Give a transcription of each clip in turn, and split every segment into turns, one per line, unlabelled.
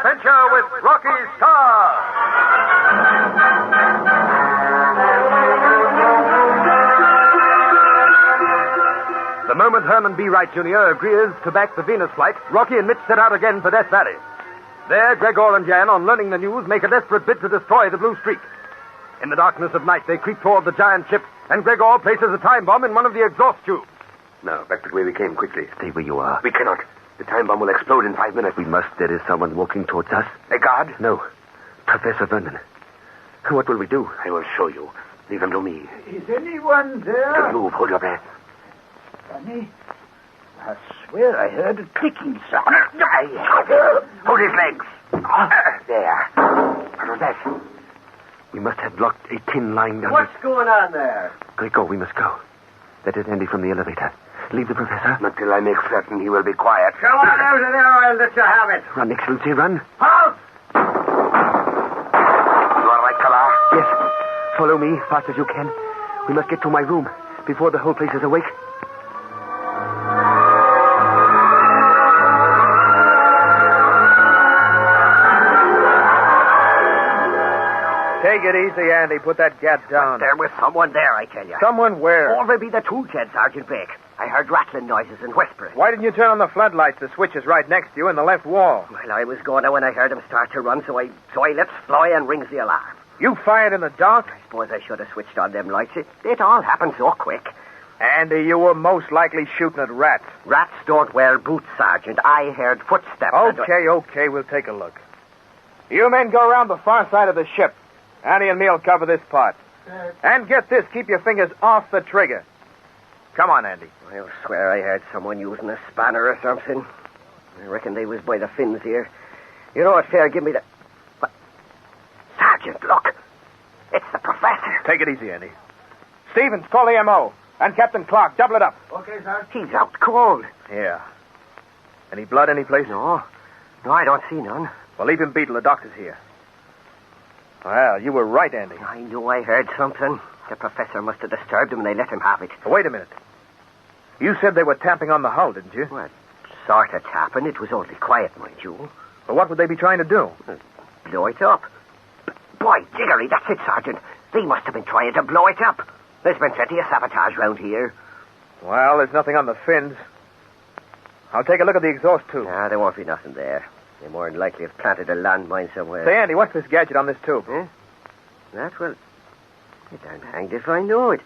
adventure with Rocky Star. The moment Herman B. Wright, Jr. agrees to back the Venus flight, Rocky and Mitch set out again for Death Valley. There, Gregor and Jan, on learning the news, make a desperate bid to destroy the Blue Streak. In the darkness of night, they creep toward the giant ship, and Gregor places a time bomb in one of the exhaust tubes.
Now, back to where we came, quickly.
Stay where you are.
We cannot. The time bomb will explode in 5 minutes.
We must. There is someone walking towards us.
A guard?
No. Professor Vernon. What will we do?
I will show you. Leave him to me.
Is anyone there?
Don't move. Hold your breath.
Funny. I swear I heard a clicking sound.
Hold his legs. There. What was that?
We must have blocked a tin line down.
What's going on there?
Gregor, we must go. That is Andy from the elevator. Leave the professor.
Not till I make certain he will be quiet.
Come on out of there, I'll let you have it.
Run, Excellency, run.
Halt!
You all right, Kala?
Yes. Follow me, fast as you can. We must get to my room before the whole place is awake.
Take it easy, Andy. Put that gat down.
There was someone there, I tell you.
Someone where?
Or maybe the tool shed, Sergeant Blake. I heard rattling noises and whispering.
Why didn't you turn on the floodlights? The switch is right next to you in the left wall.
Well, I was going when I heard him start to run, so I lets fly and rings the alarm.
You fired in the dark?
I suppose I should have switched on them lights. It all happened so quick.
Andy, you were most likely shooting at rats.
Rats don't wear boots, Sergeant. I heard footsteps.
Okay, we'll take a look. You men go around the far side of the ship. Andy and me'll cover this part. And get this, keep your fingers off the trigger. Come on, Andy.
I'll swear I heard someone using a spanner or something. I reckon they was by the fins here. You know what, Fair, give me the... What? Sergeant, look. It's the professor.
Take it easy, Andy. Stevens, call the M.O. And Captain Clark, double it up.
Okay, sir. He's out cold.
Yeah. Any blood anyplace?
No, I don't see none.
Well, leave him be till the doctor's here. Well, you were right, Andy.
I knew I heard something. The professor must have disturbed him and they let him have it.
Wait a minute. You said they were tapping on the hull, didn't you?
Well, sort of tapping. It was only quiet, mind you.
Well, what would they be trying to do?
Blow it up. Boy, Jiggery, that's it, Sergeant. They must have been trying to blow it up. There's been plenty of sabotage round here.
Well, there's nothing on the fins. I'll take a look at the exhaust tube.
There won't be nothing there. They more than likely have planted a landmine somewhere.
Say, Andy, what's this gadget on this tube?
That, well, I'm hanged if I know it.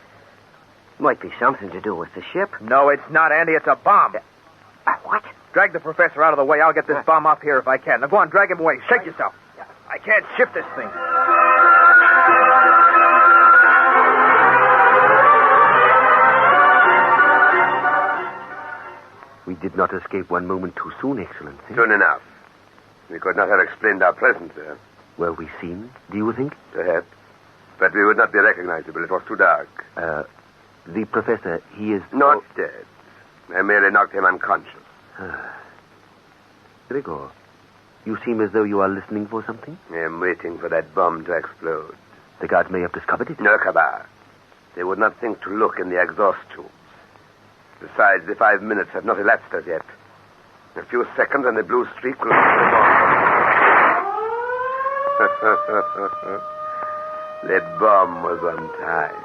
Might be something to do with the ship.
No, it's not, Andy. It's a bomb.
What?
Drag the professor out of the way. I'll get this bomb up here if I can. Now, go on, drag him away. Shake yourself. I can't shift this thing.
We did not escape one moment too soon, Excellency.
Soon enough. We could not have explained our presence there.
Were we seen, do you think?
Perhaps. But we would not be recognizable. It was too dark.
The professor, he is...
Not dead. I merely knocked him unconscious.
Gregor, you seem as though you are listening for something.
I am waiting for that bomb to explode.
The guards may have discovered it.
No, Kabar. They would not think to look in the exhaust tubes. Besides, the 5 minutes have not elapsed as yet. In a few seconds and the blue streak will... The bomb was on time.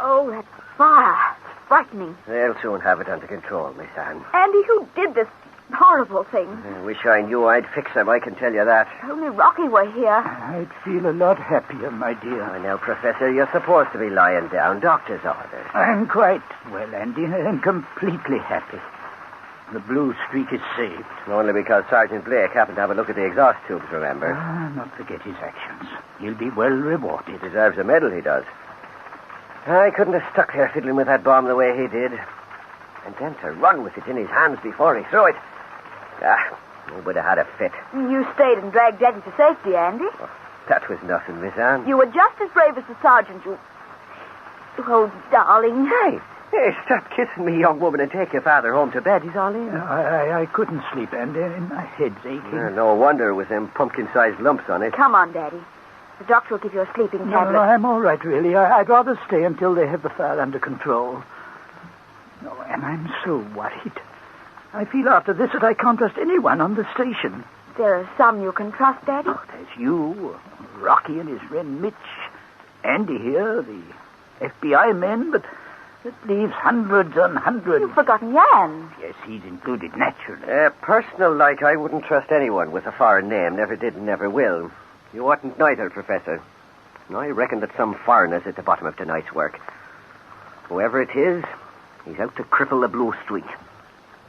Oh, that fire. It's frightening.
They'll soon have it under control, Miss Anne.
Andy, who did this horrible thing?
I wish I knew I'd fix them, I can tell you that.
If only Rocky were here.
I'd feel a lot happier, my dear.
I know, Professor, you're supposed to be lying down. Doctor's orders.
I'm quite well, Andy. I'm completely happy. The blue streak is saved.
Only because Sergeant Blake happened to have a look at the exhaust tubes, remember?
Not forget his actions. He'll be well rewarded.
He deserves a medal, he does. I couldn't have stuck there fiddling with that bomb the way he did. And then to run with it in his hands before he threw it. He would have had a fit.
You stayed and dragged Daddy to safety, Andy.
Oh, that was nothing, Miss Anne.
You were just as brave as the sergeant. Oh, darling.
Hey, stop kissing me, young woman, and take your father home to bed. He's all in.
I couldn't sleep, Andy. My head's aching.
No wonder with them pumpkin-sized lumps on it.
Come on, Daddy. The doctor will give you a sleeping
No,
tablet.
no, I'm all right, really. I'd rather stay until they have the fire under control. No, and I'm so worried. I feel after this that I can't trust anyone on the station.
There are some you can trust, Daddy.
Oh, there's you, Rocky and his friend Mitch, Andy here, the FBI men, but that leaves hundreds and hundreds.
You've forgotten Jan.
Yes, he's included, naturally.
Personal like, I wouldn't trust anyone with a foreign name. Never did and never will. You oughtn't neither, Professor. I reckon that some foreigner's at the bottom of tonight's work. Whoever it is, he's out to cripple the Blue Streak.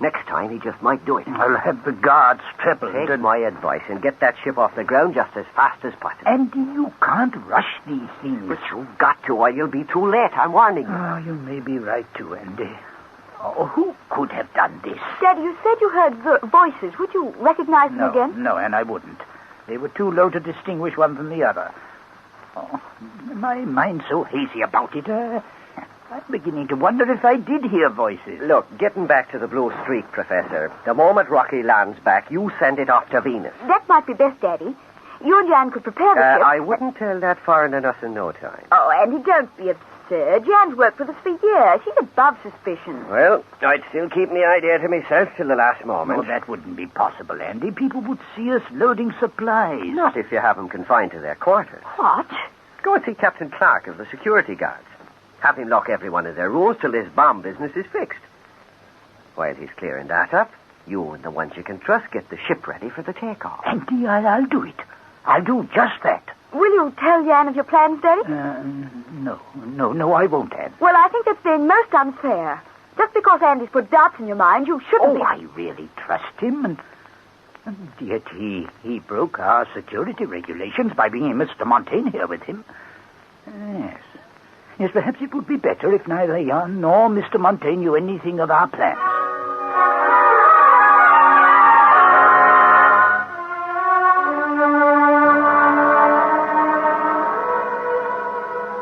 Next time, he just might do it.
I'll have the guards trebled.
Take my advice and get that ship off the ground just as fast as possible.
Andy, you can't rush these things.
But you've got to, or you'll be too late. I'm warning you.
Oh, you may be right too, Andy. Oh, who could have done this?
Daddy, you said you heard voices. Would you recognize them again?
No, and I wouldn't. They were too low to distinguish one from the other. Oh, my mind's so hazy about it. I'm beginning to wonder if I did hear voices.
Look, getting back to the Blue Streak, Professor, the moment Rocky lands back, you send it off to Venus.
That might be best, Daddy. You and Jan could prepare the ship.
I wouldn't tell that foreigner enough in no time.
Oh, Andy, don't be absurd. Jan's worked with us for years. She's above suspicion.
Well, I'd still keep my idea to myself till the last moment.
Oh, that wouldn't be possible, Andy. People would see us loading supplies.
Not if you have them confined to their quarters.
What?
Go and see Captain Clark of the security guards. Have him lock everyone in their rooms till this bomb business is fixed. While he's clearing that up, you and the ones you can trust get the ship ready for the takeoff.
Andy, I'll do it. I'll do just that.
Will you tell Jan of your plans, Daddy?
No, I won't, Anne.
Well, I think that's being most unfair. Just because Andy's put doubts in your mind, you shouldn't be...
I really trust him, and yet he broke our security regulations by bringing Mr. Montaigne here with him. Yes, perhaps it would be better if neither Jan nor Mr. Montaigne knew anything of our plans.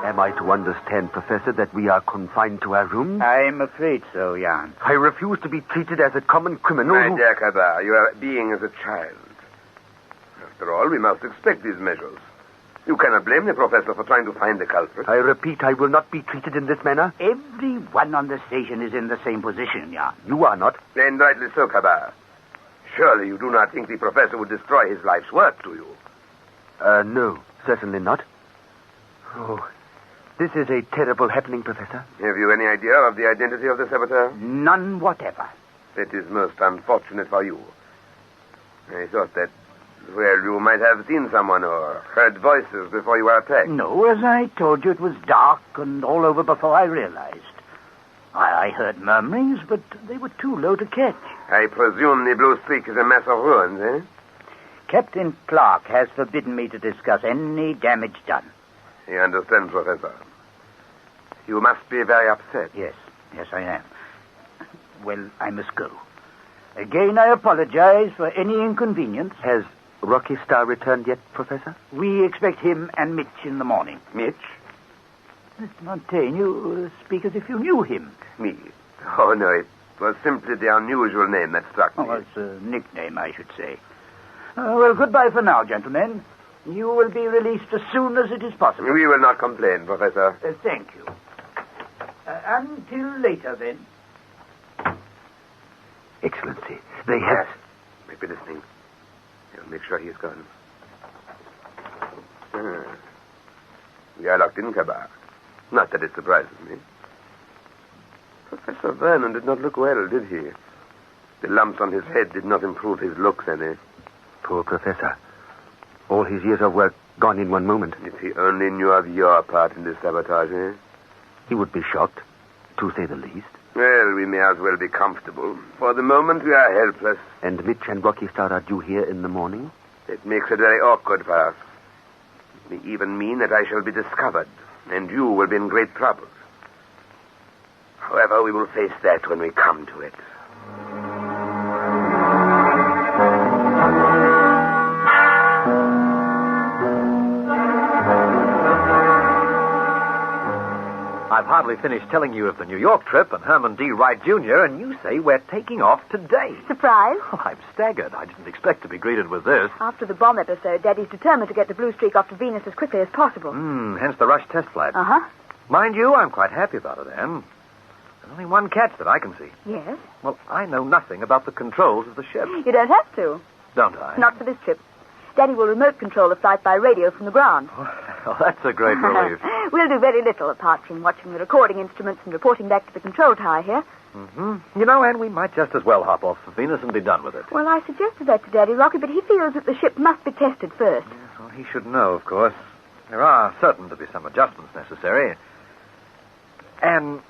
Am I to understand, Professor, that we are confined to our rooms?
I'm afraid so, Jan.
I refuse to be treated as a common criminal.
My dear Kabar, you are being as a child. After all, we must expect these measures. You cannot blame the professor for trying to find the culprit.
I repeat, I will not be treated in this manner.
Everyone on the station is in the same position, Jan.
You are not.
And rightly so, Kabar. Surely you do not think the professor would destroy his life's work, do you?
No, certainly not. Oh, this is a terrible happening, Professor.
Have you any idea of the identity of the saboteur?
None whatever.
It is most unfortunate for you. I thought that, well, you might have seen someone or heard voices before you were attacked.
No, as I told you, it was dark and all over before I realized. I heard murmurings, but they were too low to catch.
I presume the Blue Streak is a mass of ruins, eh?
Captain Clark has forbidden me to discuss any damage done.
I understand, Professor. You must be very upset.
Yes, I am. Well, I must go. Again, I apologize for any inconvenience.
Has Rocky Star returned yet, Professor?
We expect him and Mitch in the morning.
Mitch?
Mr. Montaigne, you speak as if you knew him.
Me? Oh, no, it was simply the unusual name that struck me.
Oh, it's a nickname, I should say. Well, goodbye for now, gentlemen. You will be released as soon as it is possible.
We will not complain, Professor.
Thank you. Until later, then.
Excellency, they have...
Yes. Might be listening. I'll make sure he is gone. We are locked in, Kabar. Not that it surprises me. Professor Vernon did not look well, did he? The lumps on his head did not improve his looks any.
Poor Professor. All his years of work gone in one moment.
If he only knew of your part in this sabotage, eh?
He would be shocked, to say the least.
Well, we may as well be comfortable. For the moment, we are helpless.
And Mitch and Rocky Star are due here in the morning?
It makes it very awkward for us. It may even mean that I shall be discovered, and you will be in great trouble. However, we will face that when we come to it.
I've hardly
hardly finished telling you of the New York trip and Herman D. Wright, Jr., and you say we're taking off today.
Surprise?
Oh, I'm staggered. I didn't expect to be greeted with this.
After the bomb episode, Daddy's determined to get the Blue Streak off to Venus as quickly as possible.
Hence the rush test flight.
Uh-huh.
Mind you, I'm quite happy about it, Anne. There's only one catch that I can see.
Yes?
Well, I know nothing about the controls of the ship.
You don't have to.
Don't I?
Not for this trip. Daddy will remote control the flight by radio from the ground.
Oh, that's a great relief.
We'll do very little apart from watching the recording instruments and reporting back to the control tower here.
You know, Anne, we might just as well hop off for Venus and be done with it.
Well, I suggested that to Daddy, Rocky, but he feels that the ship must be tested first.
Yes, well, he should know, of course. There are certain to be some adjustments necessary. And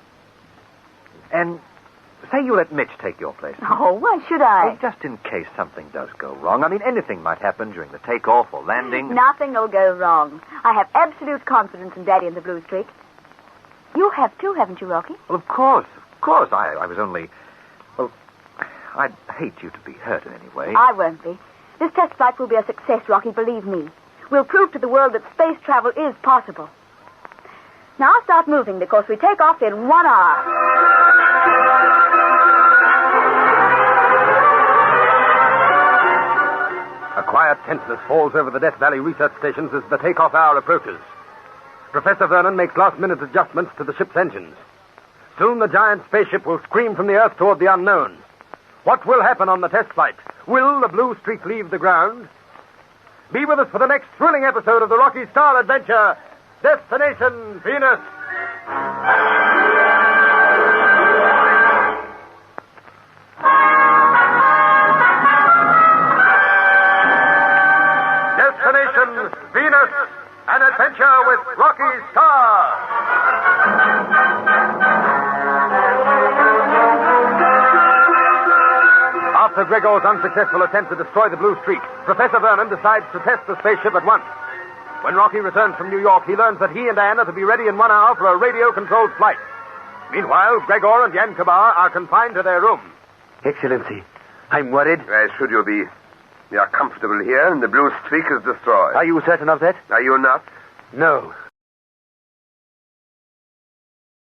say you let Mitch take your place.
Oh, why should I?
Well, just in case something does go wrong. I mean, anything might happen during the takeoff or landing.
Nothing will go wrong. I have absolute confidence in Daddy and the Blue Streak. You have too, haven't you, Rocky?
Well, of course. I was only... Well, I'd hate you to be hurt in any way.
I won't be. This test flight will be a success, Rocky, believe me. We'll prove to the world that space travel is possible. Now start moving because we take off in 1 hour.
A quiet tenseness falls over the Death Valley research stations as the takeoff hour approaches. Professor Vernon makes last-minute adjustments to the ship's engines. Soon the giant spaceship will scream from the Earth toward the unknown. What will happen on the test flight? Will the Blue Streak leave the ground? Be with us for the next thrilling episode of the Rocky Star Adventure, Destination Venus. Destination Venus, an adventure with Rocky Star. After Gregor's unsuccessful attempt to destroy the Blue Streak, Professor Vernon decides to test the spaceship at once. When Rocky returns from New York, he learns that he and Anne are to be ready in 1 hour for a radio-controlled flight. Meanwhile, Gregor and Jan Kabar are confined to their room.
Excellency, I'm worried.
Why should you be? We are comfortable here, and the Blue Streak is destroyed.
Are you certain of that?
Are you not?
No.